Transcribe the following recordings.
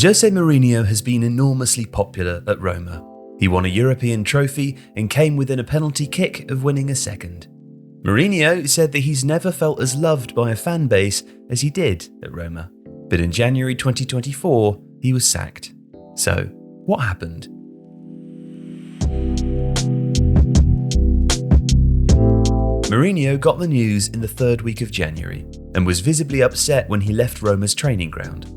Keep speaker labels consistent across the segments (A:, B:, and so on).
A: Jose Mourinho has been enormously popular at Roma. He won a European trophy and came within a penalty kick of winning a second. Mourinho said that he's never felt as loved by a fan base as he did at Roma. But in January 2024, he was sacked. So, what happened? Mourinho got the news in the third week of January and was visibly upset when he left Roma's training ground.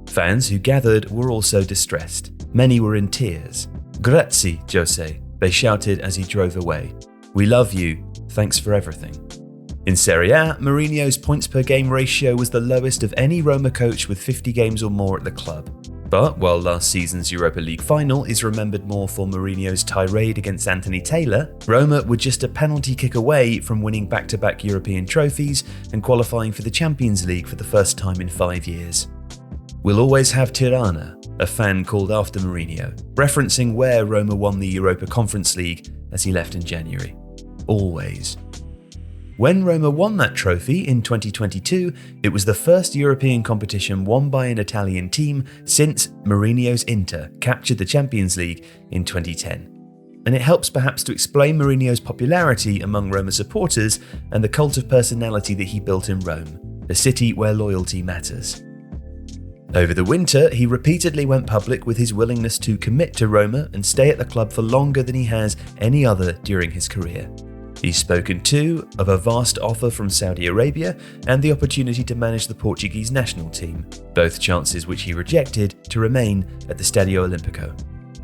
A: Fans who gathered were also distressed. Many were in tears. "Grazie, Jose," they shouted as he drove away. "We love you. Thanks for everything." In Serie A, Mourinho's points per game ratio was the lowest of any Roma coach with 50 games or more at the club. But while last season's Europa League final is remembered more for Mourinho's tirade against Anthony Taylor, Roma were just a penalty kick away from winning back-to-back European trophies and qualifying for the Champions League for the first time in 5 years. "We'll always have Tirana," a fan called after Mourinho, referencing where Roma won the Europa Conference League as he left in January. Always. When Roma won that trophy in 2022, it was the first European competition won by an Italian team since Mourinho's Inter captured the Champions League in 2010. And it helps perhaps to explain Mourinho's popularity among Roma supporters and the cult of personality that he built in Rome, a city where loyalty matters. Over the winter, he repeatedly went public with his willingness to commit to Roma and stay at the club for longer than he has any other during his career. He's spoken too of a vast offer from Saudi Arabia and the opportunity to manage the Portuguese national team, both chances which he rejected to remain at the Stadio Olimpico.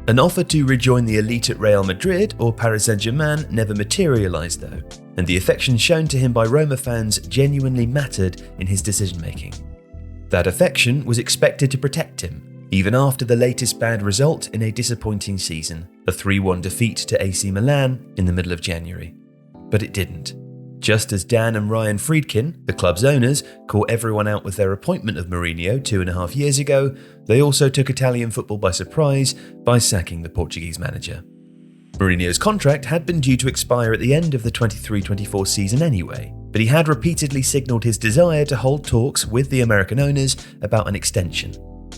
A: An offer to rejoin the elite at Real Madrid or Paris Saint-Germain never materialised though, and the affection shown to him by Roma fans genuinely mattered in his decision-making. That affection was expected to protect him, even after the latest bad result in a disappointing season, a 3-1 defeat to AC Milan in the middle of January. But it didn't. Just as Dan and Ryan Friedkin, the club's owners, caught everyone out with their appointment of Mourinho 2.5 years ago, they also took Italian football by surprise by sacking the Portuguese manager. Mourinho's contract had been due to expire at the end of the 23-24 season anyway, but he had repeatedly signalled his desire to hold talks with the American owners about an extension.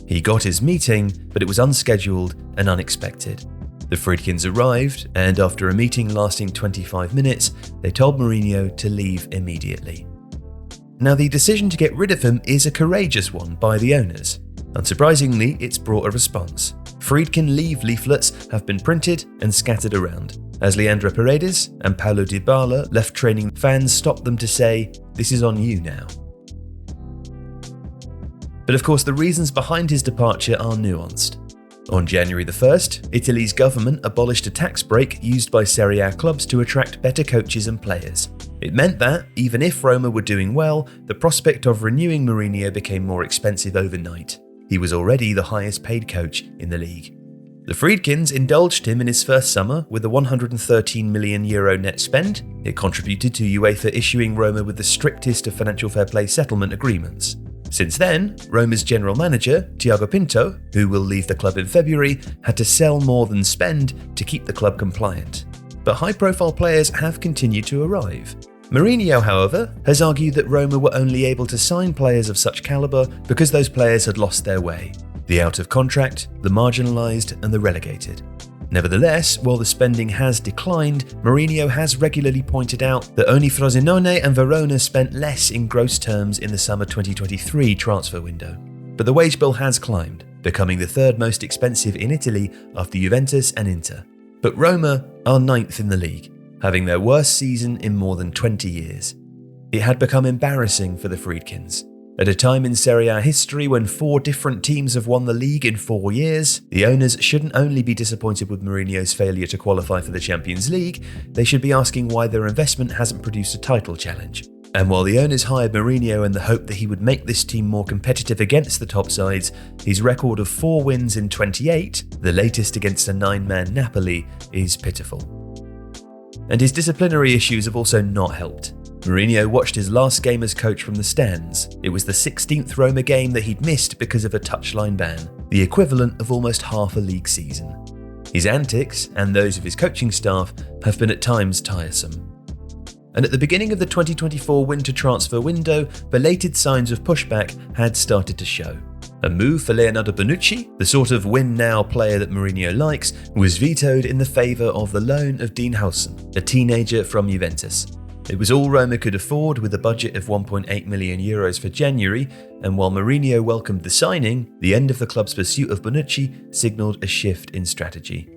A: He got his meeting, but it was unscheduled and unexpected. The Friedkins arrived, and after a meeting lasting 25 minutes, they told Mourinho to leave immediately. Now, the decision to get rid of him is a courageous one by the owners. Unsurprisingly, it's brought a response. Friedkin leave leaflets have been printed and scattered around. As Leandro Paredes and Paulo Dybala left training, fans stopped them to say, "This is on you now." But of course, the reasons behind his departure are nuanced. On January the 1st, Italy's government abolished a tax break used by Serie A clubs to attract better coaches and players. It meant that, even if Roma were doing well, the prospect of renewing Mourinho became more expensive overnight. He was already the highest paid coach in the league. The Friedkins indulged him in his first summer with a €113 million net spend. It contributed to UEFA issuing Roma with the strictest of financial fair play settlement agreements. Since then, Roma's general manager, Tiago Pinto, who will leave the club in February, had to sell more than spend to keep the club compliant. But high-profile players have continued to arrive. Mourinho, however, has argued that Roma were only able to sign players of such calibre because those players had lost their way. The out of contract, the marginalised and the relegated. Nevertheless, while the spending has declined, Mourinho has regularly pointed out that only Frosinone and Verona spent less in gross terms in the summer 2023 transfer window. But the wage bill has climbed, becoming the third most expensive in Italy after Juventus and Inter. But Roma are 9th in the league, having their worst season in more than 20 years. It had become embarrassing for the Friedkins. At a time in Serie A history when 4 different teams have won the league in 4 years, the owners shouldn't only be disappointed with Mourinho's failure to qualify for the Champions League, they should be asking why their investment hasn't produced a title challenge. And while the owners hired Mourinho in the hope that he would make this team more competitive against the top sides, his record of 4 wins in 28, the latest against a 9-man Napoli, is pitiful. And his disciplinary issues have also not helped. Mourinho watched his last game as coach from the stands. It was the 16th Roma game that he'd missed because of a touchline ban, the equivalent of almost half a league season. His antics, and those of his coaching staff, have been at times tiresome. And at the beginning of the 2024 winter transfer window, belated signs of pushback had started to show. A move for Leonardo Bonucci, the sort of win-now player that Mourinho likes, was vetoed in the favour of the loan of Dean Howson, a teenager from Juventus. It was all Roma could afford with a budget of €1.8 million for January, and while Mourinho welcomed the signing, the end of the club's pursuit of Bonucci signalled a shift in strategy.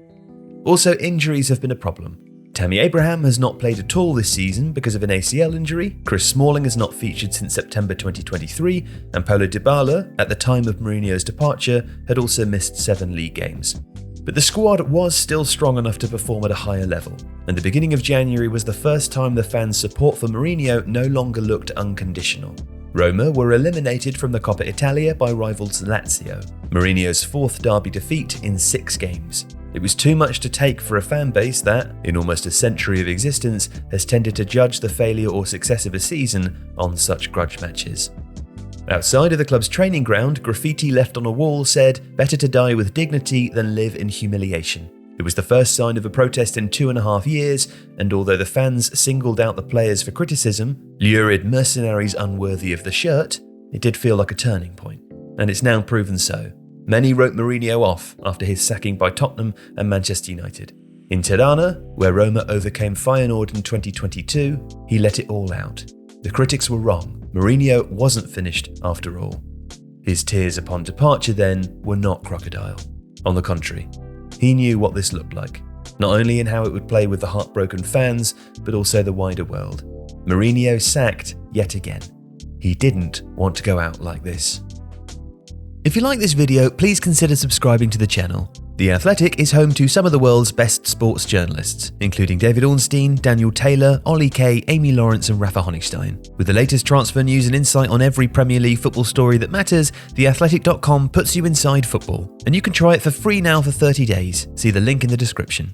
A: Also, injuries have been a problem. Tammy Abraham has not played at all this season because of an ACL injury, Chris Smalling has not featured since September 2023, and Paulo Dybala, at the time of Mourinho's departure, had also missed 7 league games. But the squad was still strong enough to perform at a higher level, and the beginning of January was the first time the fans' support for Mourinho no longer looked unconditional. Roma were eliminated from the Coppa Italia by rivals Lazio, Mourinho's 4th derby defeat in 6 games. It was too much to take for a fan base that, in almost a century of existence, has tended to judge the failure or success of a season on such grudge matches. Outside of the club's training ground, graffiti left on a wall said, "Better to die with dignity than live in humiliation." It was the first sign of a protest in 2.5 years, and although the fans singled out the players for criticism, lurid mercenaries unworthy of the shirt, it did feel like a turning point, and it's now proven so. Many wrote Mourinho off after his sacking by Tottenham and Manchester United. In Tirana, where Roma overcame Feyenoord in 2022, he let it all out. The critics were wrong. Mourinho wasn't finished after all. His tears upon departure then were not crocodile. On the contrary, he knew what this looked like, not only in how it would play with the heartbroken fans, but also the wider world. Mourinho sacked yet again. He didn't want to go out like this. If you like this video, please consider subscribing to the channel. The Athletic is home to some of the world's best sports journalists, including David Ornstein, Daniel Taylor, Ollie Kay, Amy Lawrence and Rafa Honigstein. With the latest transfer news and insight on every Premier League football story that matters, theathletic.com puts you inside football. And you can try it for free now for 30 days. See the link in the description.